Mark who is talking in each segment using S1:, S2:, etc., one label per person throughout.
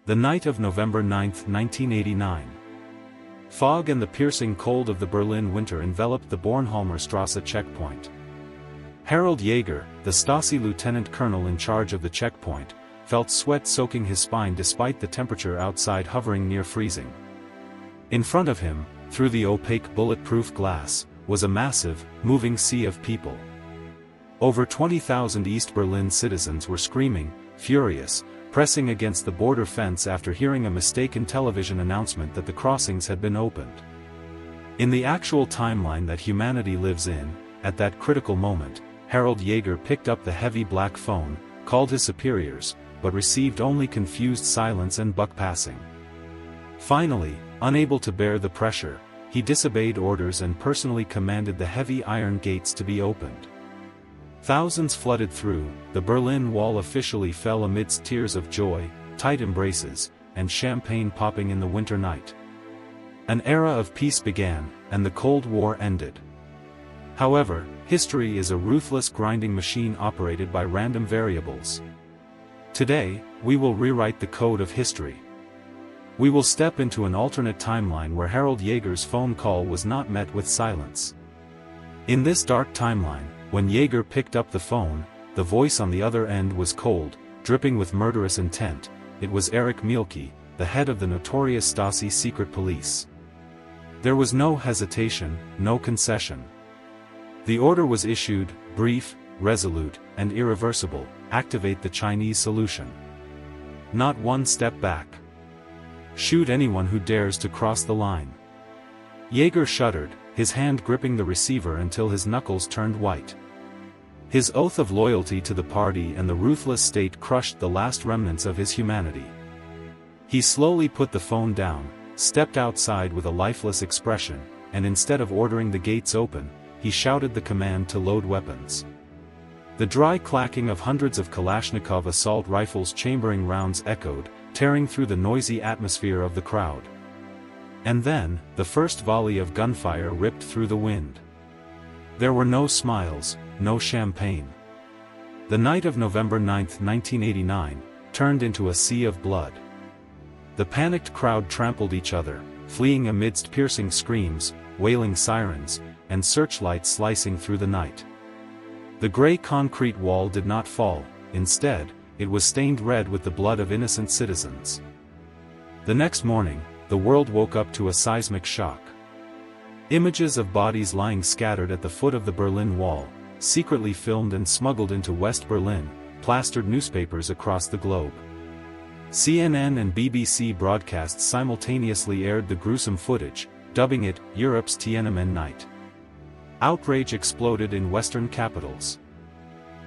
S1: The night of November 9, 1989. Fog and the piercing cold of the Berlin winter enveloped the Bornholmer checkpoint. Harald Jaeger, the Stasi lieutenant colonel in charge of the checkpoint, felt sweat soaking his spine despite the temperature outside hovering near freezing. In front of him, through the opaque bulletproof glass, was a massive, moving sea of people. Over 20,000 East Berlin citizens were screaming, furious, pressing against the border fence after hearing a mistaken television announcement that the crossings had been opened. In the actual timeline that humanity lives in, at that critical moment, Harald Jaeger picked up the heavy black phone, called his superiors, but received only confused silence and buck passing. Finally, unable to bear the pressure, he disobeyed orders and personally commanded the heavy iron gates to be opened. Thousands flooded through. The Berlin Wall officially fell amidst tears of joy, tight embraces, and champagne popping in the winter night. An era of peace began, and the Cold War ended. However, history is a ruthless grinding machine operated by random variables. Today, we will rewrite the code of history. We will step into an alternate timeline where Harald Jaeger's phone call was not met with silence. In this dark timeline, when Jaeger picked up the phone, the voice on the other end was cold, dripping with murderous intent. It was Erich Mielke, the head of the notorious Stasi secret police. There was no hesitation, no concession. The order was issued, brief, resolute, and irreversible: activate the Chinese solution. Not one step back. Shoot anyone who dares to cross the line. Jaeger shuddered, his hand gripping the receiver until his knuckles turned white. His oath of loyalty to the party and the ruthless state crushed the last remnants of his humanity. He slowly put the phone down, stepped outside with a lifeless expression, and instead of ordering the gates open, he shouted the command to load weapons. The dry clacking of hundreds of Kalashnikov assault rifles chambering rounds echoed, tearing through the noisy atmosphere of the crowd. And then, the first volley of gunfire ripped through the wind. There were no smiles, no champagne. The night of November 9, 1989, turned into a sea of blood. The panicked crowd trampled each other, fleeing amidst piercing screams, wailing sirens, and searchlights slicing through the night. The gray concrete wall did not fall. Instead, it was stained red with the blood of innocent citizens. The next morning, the world woke up to a seismic shock. Images of bodies lying scattered at the foot of the Berlin Wall, secretly filmed and smuggled into West Berlin, plastered newspapers across the globe. CNN and BBC broadcasts simultaneously aired the gruesome footage, dubbing it Europe's Tiananmen Night. Outrage exploded in Western capitals.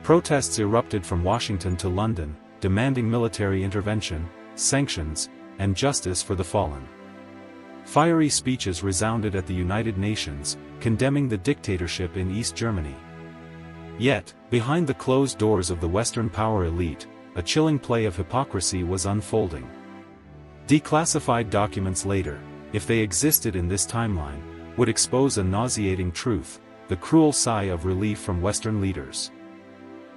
S1: Protests erupted from Washington to London, demanding military intervention, sanctions, and justice for the fallen. Fiery speeches resounded at the United Nations, condemning the dictatorship in East Germany. Yet, behind the closed doors of the Western power elite, a chilling play of hypocrisy was unfolding. Declassified documents later, if they existed in this timeline, would expose a nauseating truth: the cruel sigh of relief from Western leaders.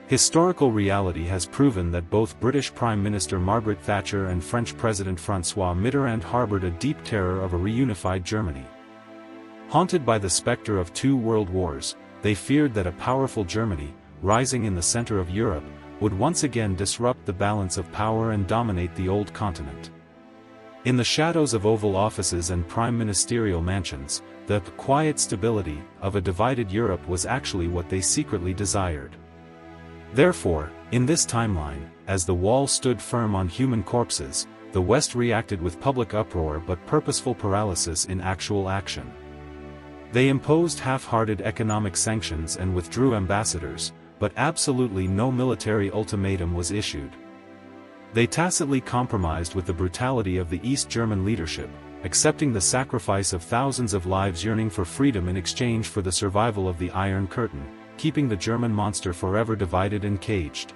S1: Historical reality has proven that both British Prime Minister Margaret Thatcher and French President François Mitterrand harbored a deep terror of a reunified Germany. Haunted by the specter of two world wars, they feared that a powerful Germany, rising in the center of Europe, would once again disrupt the balance of power and dominate the old continent. In the shadows of Oval Offices and prime ministerial mansions, the quiet stability of a divided Europe was actually what they secretly desired. Therefore, in this timeline, as the wall stood firm on human corpses, the West reacted with public uproar but purposeful paralysis in actual action. They imposed half-hearted economic sanctions and withdrew ambassadors, but absolutely no military ultimatum was issued. They tacitly compromised with the brutality of the East German leadership, accepting the sacrifice of thousands of lives yearning for freedom in exchange for the survival of the Iron Curtain, keeping the German monster forever divided and caged.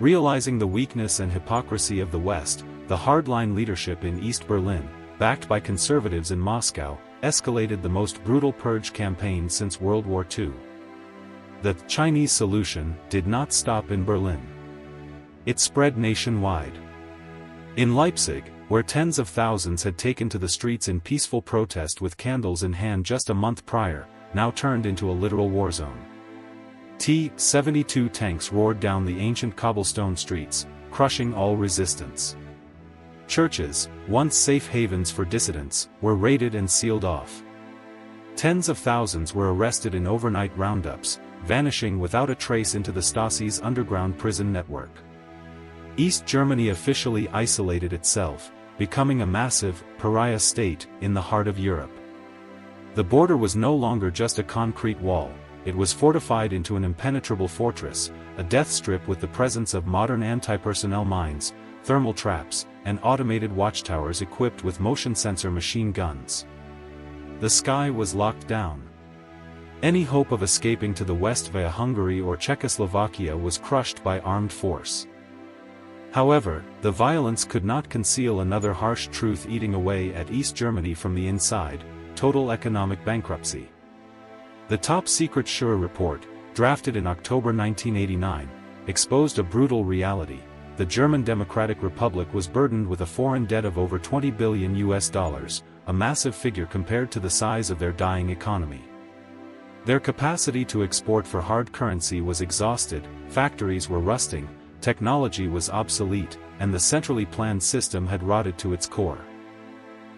S1: Realizing the weakness and hypocrisy of the West, the hardline leadership in East Berlin, backed by conservatives in Moscow, escalated the most brutal purge campaign since World War II. The Chinese solution did not stop in Berlin. It spread nationwide. In Leipzig, where tens of thousands had taken to the streets in peaceful protest with candles in hand just a month prior, now turned into a literal war zone. T-72 tanks roared down the ancient cobblestone streets, crushing all resistance. Churches, once safe havens for dissidents, were raided and sealed off. Tens of thousands were arrested in overnight roundups, vanishing without a trace into the Stasi's underground prison network. East Germany officially isolated itself, becoming a massive, pariah state, in the heart of Europe. The border was no longer just a concrete wall, it was fortified into an impenetrable fortress, a death strip with the presence of modern anti-personnel mines, thermal traps, and automated watchtowers equipped with motion sensor machine guns. The sky was locked down. Any hope of escaping to the west via Hungary or Czechoslovakia was crushed by armed force. However, the violence could not conceal another harsh truth eating away at East Germany from the inside: total economic bankruptcy. The top-secret Schur report, drafted in October 1989, exposed a brutal reality. The German Democratic Republic was burdened with a foreign debt of over $20 billion, a massive figure compared to the size of their dying economy. Their capacity to export for hard currency was exhausted, factories were rusting, technology was obsolete, and the centrally planned system had rotted to its core.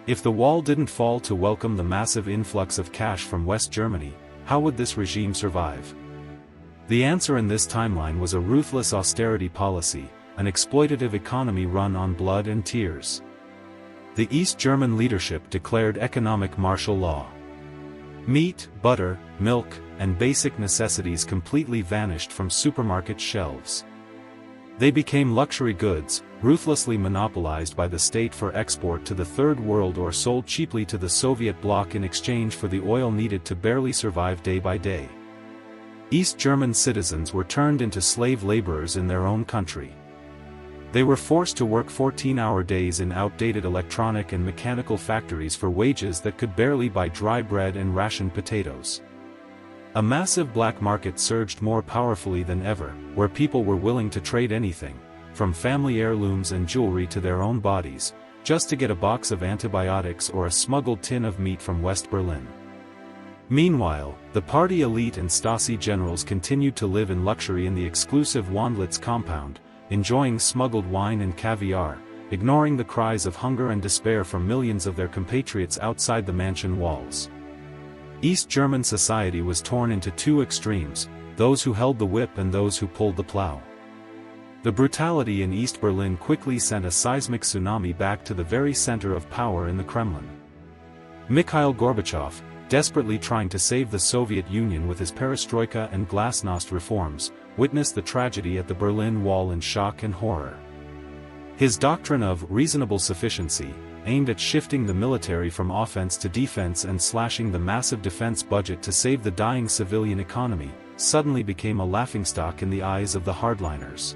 S1: If the wall didn't fall to welcome the massive influx of cash from West Germany, how would this regime survive? The answer in this timeline was a ruthless austerity policy, an exploitative economy run on blood and tears. The East German leadership declared economic martial law. Meat, butter, milk, and basic necessities completely vanished from supermarket shelves. They became luxury goods, ruthlessly monopolized by the state for export to the Third World or sold cheaply to the Soviet bloc in exchange for the oil needed to barely survive day by day. East German citizens were turned into slave laborers in their own country. They were forced to work 14-hour days in outdated electronic and mechanical factories for wages that could barely buy dry bread and rationed potatoes. A massive black market surged more powerfully than ever, where people were willing to trade anything, from family heirlooms and jewelry to their own bodies, just to get a box of antibiotics or a smuggled tin of meat from West Berlin. Meanwhile, the party elite and Stasi generals continued to live in luxury in the exclusive Wandlitz compound, enjoying smuggled wine and caviar, ignoring the cries of hunger and despair from millions of their compatriots outside the mansion walls. East German society was torn into two extremes, those who held the whip and those who pulled the plow. The brutality in East Berlin quickly sent a seismic tsunami back to the very center of power in the Kremlin. Mikhail Gorbachev, desperately trying to save the Soviet Union with his perestroika and glasnost reforms, witnessed the tragedy at the Berlin Wall in shock and horror. His doctrine of reasonable sufficiency, aimed at shifting the military from offense to defense and slashing the massive defense budget to save the dying civilian economy, suddenly became a laughingstock in the eyes of the hardliners.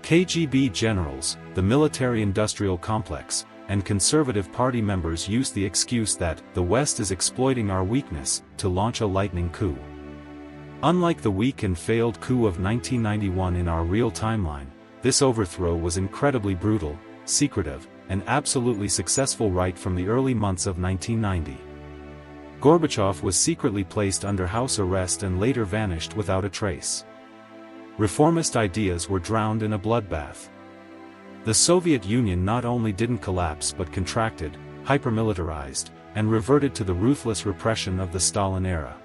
S1: KGB generals, the military-industrial complex, and conservative party members used the excuse that the West is exploiting our weakness to launch a lightning coup. Unlike the weak and failed coup of 1991 in our real timeline, this overthrow was incredibly brutal, secretive, and absolutely successful right from the early months of 1990. Gorbachev was secretly placed under house arrest and later vanished without a trace. Reformist ideas were drowned in a bloodbath. The Soviet Union not only didn't collapse but contracted, hypermilitarized, and reverted to the ruthless repression of the Stalin era.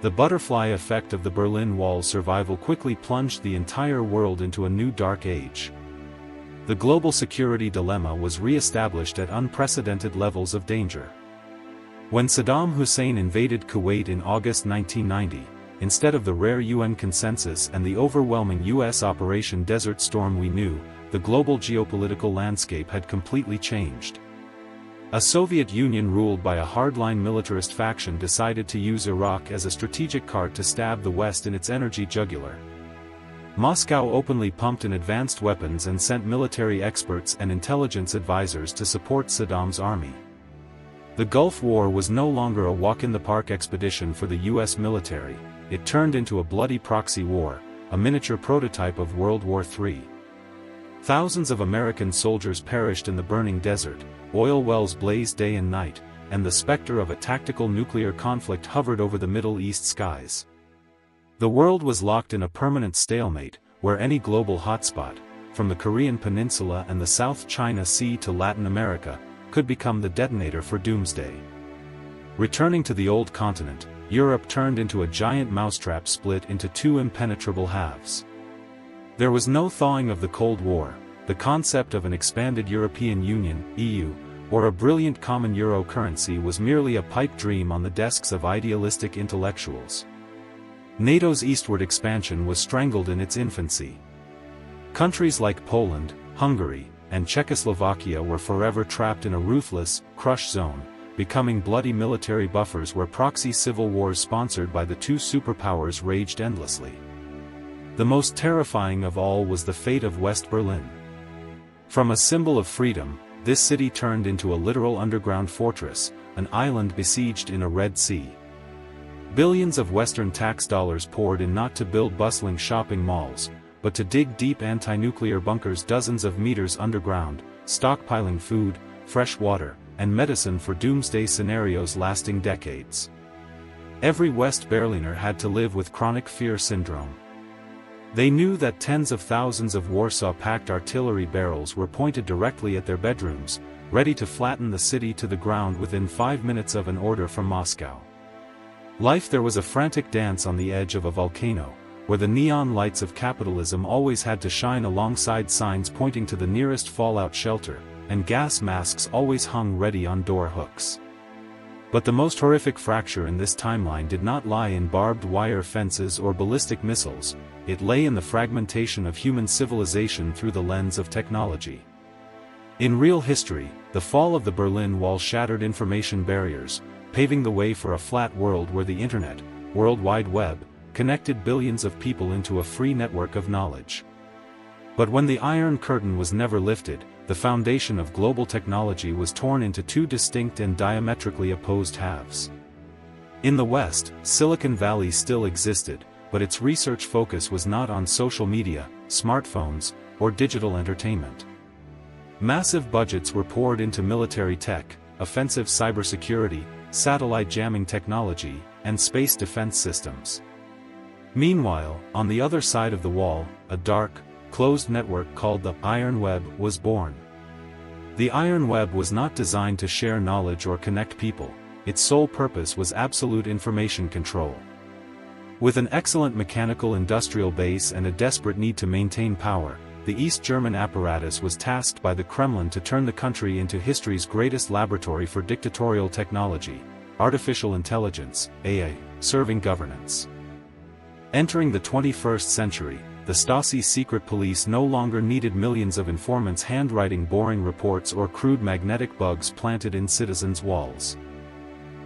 S1: The butterfly effect of the Berlin Wall's survival quickly plunged the entire world into a new dark age. The global security dilemma was re-established at unprecedented levels of danger. When Saddam Hussein invaded Kuwait in August 1990, instead of the rare UN consensus and the overwhelming US Operation Desert Storm we knew, the global geopolitical landscape had completely changed. A Soviet Union ruled by a hardline militarist faction decided to use Iraq as a strategic cart to stab the West in its energy jugular. Moscow openly pumped in advanced weapons and sent military experts and intelligence advisors to support Saddam's army. The Gulf War was no longer a walk-in-the-park expedition for the US military, it turned into a bloody proxy war, a miniature prototype of World War III. Thousands of American soldiers perished in the burning desert, oil wells blazed day and night, and the specter of a tactical nuclear conflict hovered over the Middle East skies. The world was locked in a permanent stalemate, where any global hotspot, from the Korean Peninsula and the South China Sea to Latin America, could become the detonator for doomsday. Returning to the old continent, Europe turned into a giant mousetrap split into two impenetrable halves. There was no thawing of the Cold War, the concept of an expanded European Union, EU, or a brilliant common euro currency was merely a pipe dream on the desks of idealistic intellectuals. NATO's eastward expansion was strangled in its infancy. Countries like Poland, Hungary, and Czechoslovakia were forever trapped in a ruthless, crush zone, becoming bloody military buffers where proxy civil wars sponsored by the two superpowers raged endlessly. The most terrifying of all was the fate of West Berlin. From a symbol of freedom, this city turned into a literal underground fortress, an island besieged in a Red Sea. Billions of Western tax dollars poured in not to build bustling shopping malls, but to dig deep anti-nuclear bunkers dozens of meters underground, stockpiling food, fresh water, and medicine for doomsday scenarios lasting decades. Every West Berliner had to live with chronic fear syndrome. They knew that tens of thousands of Warsaw-packed artillery barrels were pointed directly at their bedrooms, ready to flatten the city to the ground within 5 minutes of an order from Moscow. Life there was a frantic dance on the edge of a volcano, where the neon lights of capitalism always had to shine alongside signs pointing to the nearest fallout shelter, and gas masks always hung ready on door hooks. But the most horrific fracture in this timeline did not lie in barbed wire fences or ballistic missiles, it lay in the fragmentation of human civilization through the lens of technology. In real history, the fall of the Berlin Wall shattered information barriers, paving the way for a flat world where the Internet, World Wide Web, connected billions of people into a free network of knowledge. But when the Iron Curtain was never lifted, the foundation of global technology was torn into two distinct and diametrically opposed halves. In the West, Silicon Valley still existed, but its research focus was not on social media, smartphones, or digital entertainment. Massive budgets were poured into military tech, offensive cybersecurity, satellite jamming technology, and space defense systems. Meanwhile, on the other side of the wall, a dark, closed network called the Iron Web was born. The Iron Web was not designed to share knowledge or connect people, its sole purpose was absolute information control. With an excellent mechanical industrial base and a desperate need to maintain power, the East German apparatus was tasked by the Kremlin to turn the country into history's greatest laboratory for dictatorial technology, artificial intelligence, AI, serving governance. Entering the 21st century, the Stasi secret police no longer needed millions of informants handwriting boring reports or crude magnetic bugs planted in citizens' walls.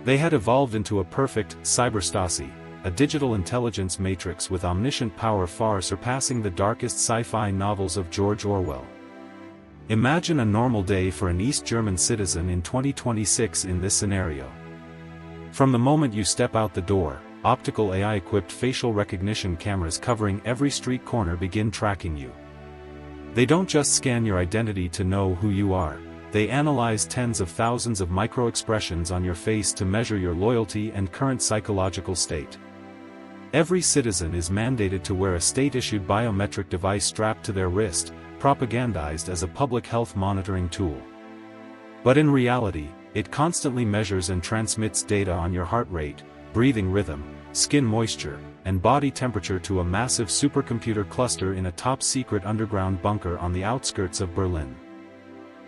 S1: They had evolved into a perfect cyber-Stasi, a digital intelligence matrix with omniscient power far surpassing the darkest sci-fi novels of George Orwell. Imagine a normal day for an East German citizen in 2026 in this scenario. From the moment you step out the door, optical AI-equipped facial recognition cameras covering every street corner begin tracking you. They don't just scan your identity to know who you are, they analyze tens of thousands of micro-expressions on your face to measure your loyalty and current psychological state. Every citizen is mandated to wear a state-issued biometric device strapped to their wrist, propagandized as a public health monitoring tool. But in reality, it constantly measures and transmits data on your heart rate, breathing rhythm, skin moisture, and body temperature to a massive supercomputer cluster in a top-secret underground bunker on the outskirts of Berlin.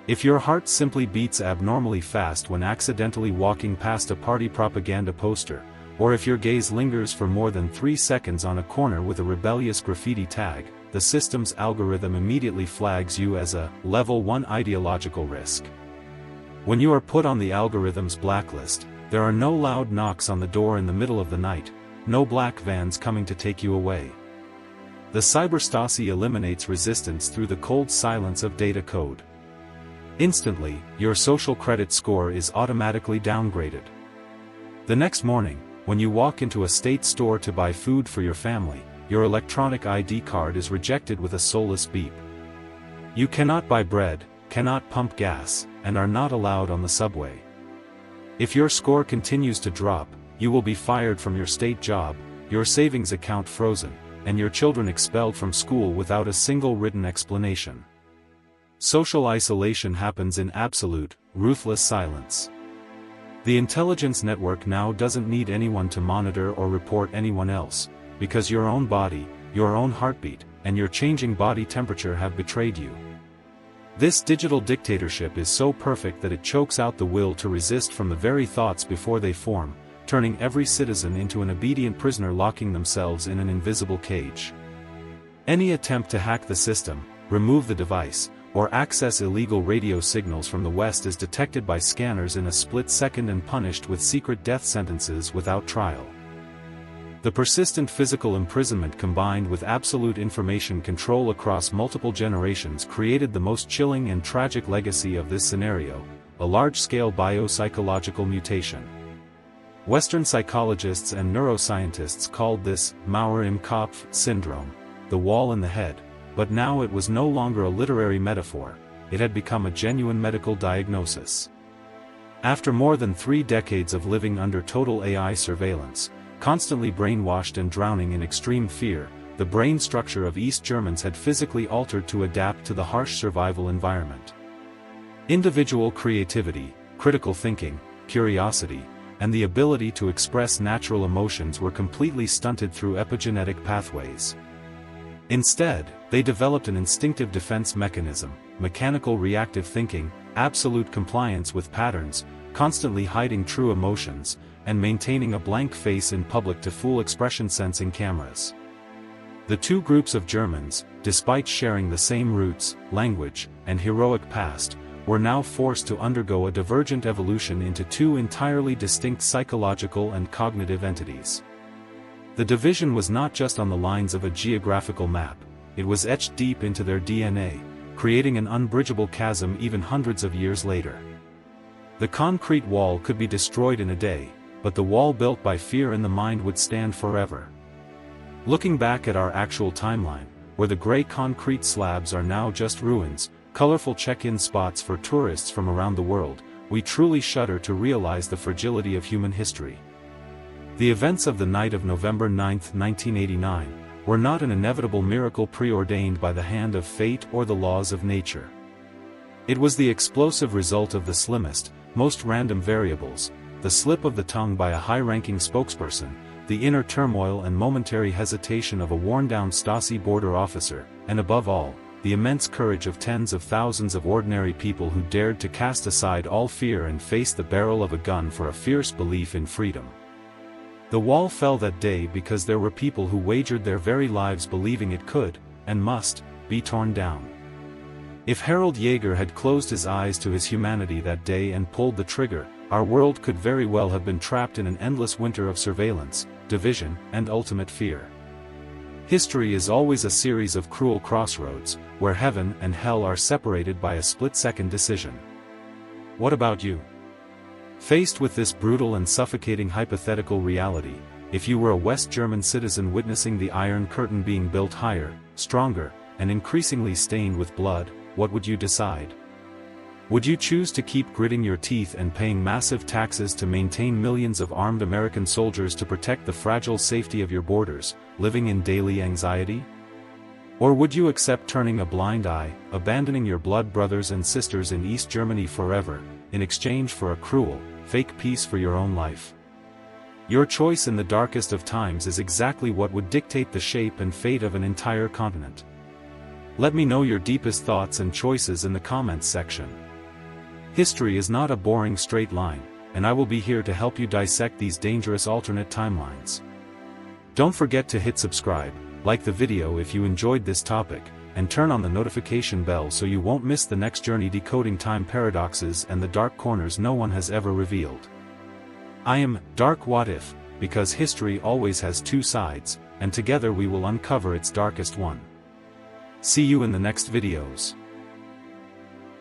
S1: If your heart simply beats abnormally fast when accidentally walking past a party propaganda poster, or if your gaze lingers for more than 3 seconds on a corner with a rebellious graffiti tag, the system's algorithm immediately flags you as a Level 1 ideological risk. When you are put on the algorithm's blacklist, there are no loud knocks on the door in the middle of the night, no black vans coming to take you away. The Cyber-Stasi eliminates resistance through the cold silence of data code. Instantly, your social credit score is automatically downgraded. The next morning, when you walk into a state store to buy food for your family, your electronic ID card is rejected with a soulless beep. You cannot buy bread, cannot pump gas, and are not allowed on the subway. If your score continues to drop, you will be fired from your state job, your savings account frozen, and your children expelled from school without a single written explanation. Social isolation happens in absolute, ruthless silence. The intelligence network now doesn't need anyone to monitor or report anyone else, because your own body, your own heartbeat, and your changing body temperature have betrayed you. This digital dictatorship is so perfect that it chokes out the will to resist from the very thoughts before they form, turning every citizen into an obedient prisoner locking themselves in an invisible cage. Any attempt to hack the system, remove the device, or access illegal radio signals from the West is detected by scanners in a split second and punished with secret death sentences without trial. The persistent physical imprisonment combined with absolute information control across multiple generations created the most chilling and tragic legacy of this scenario, a large-scale biopsychological mutation. Western psychologists and neuroscientists called this Mauer im Kopf syndrome, the wall in the head, but now it was no longer a literary metaphor, it had become a genuine medical diagnosis. After more than 3 decades of living under total AI surveillance, constantly brainwashed and drowning in extreme fear, the brain structure of East Germans had physically altered to adapt to the harsh survival environment. Individual creativity, critical thinking, curiosity, and the ability to express natural emotions were completely stunted through epigenetic pathways. Instead, they developed an instinctive defense mechanism, mechanical reactive thinking, absolute compliance with patterns, constantly hiding true emotions, and maintaining a blank face in public to fool expression-sensing cameras. The two groups of Germans, despite sharing the same roots, language, and heroic past, were now forced to undergo a divergent evolution into 2 entirely distinct psychological and cognitive entities. The division was not just on the lines of a geographical map, it was etched deep into their DNA, creating an unbridgeable chasm even hundreds of years later. The concrete wall could be destroyed in a day, but the wall built by fear in the mind would stand forever. Looking back at our actual timeline, where the gray concrete slabs are now just ruins, colorful check-in spots for tourists from around the world, we truly shudder to realize the fragility of human history. The events of the night of November 9, 1989, were not an inevitable miracle preordained by the hand of fate or the laws of nature. It was the explosive result of the slimmest, most random variables, the slip of the tongue by a high-ranking spokesperson, the inner turmoil and momentary hesitation of a worn-down Stasi border officer, and above all, the immense courage of tens of thousands of ordinary people who dared to cast aside all fear and face the barrel of a gun for a fierce belief in freedom. The wall fell that day because there were people who wagered their very lives believing it could, and must, be torn down. If Harold Jaeger had closed his eyes to his humanity that day and pulled the trigger, our world could very well have been trapped in an endless winter of surveillance, division, and ultimate fear. History is always a series of cruel crossroads, where heaven and hell are separated by a split-second decision. What about you? Faced with this brutal and suffocating hypothetical reality, if you were a West German citizen witnessing the Iron Curtain being built higher, stronger, and increasingly stained with blood, what would you decide? Would you choose to keep gritting your teeth and paying massive taxes to maintain millions of armed American soldiers to protect the fragile safety of your borders, living in daily anxiety? Or would you accept turning a blind eye, abandoning your blood brothers and sisters in East Germany forever, in exchange for a cruel, fake peace for your own life? Your choice in the darkest of times is exactly what would dictate the shape and fate of an entire continent. Let me know your deepest thoughts and choices in the comments section. History is not a boring straight line, and I will be here to help you dissect these dangerous alternate timelines. Don't forget to hit subscribe, like the video if you enjoyed this topic, and turn on the notification bell so you won't miss the next journey decoding time paradoxes and the dark corners no one has ever revealed. I am Dark What If, because history always has 2 sides, and together we will uncover its darkest one. See you in the next videos.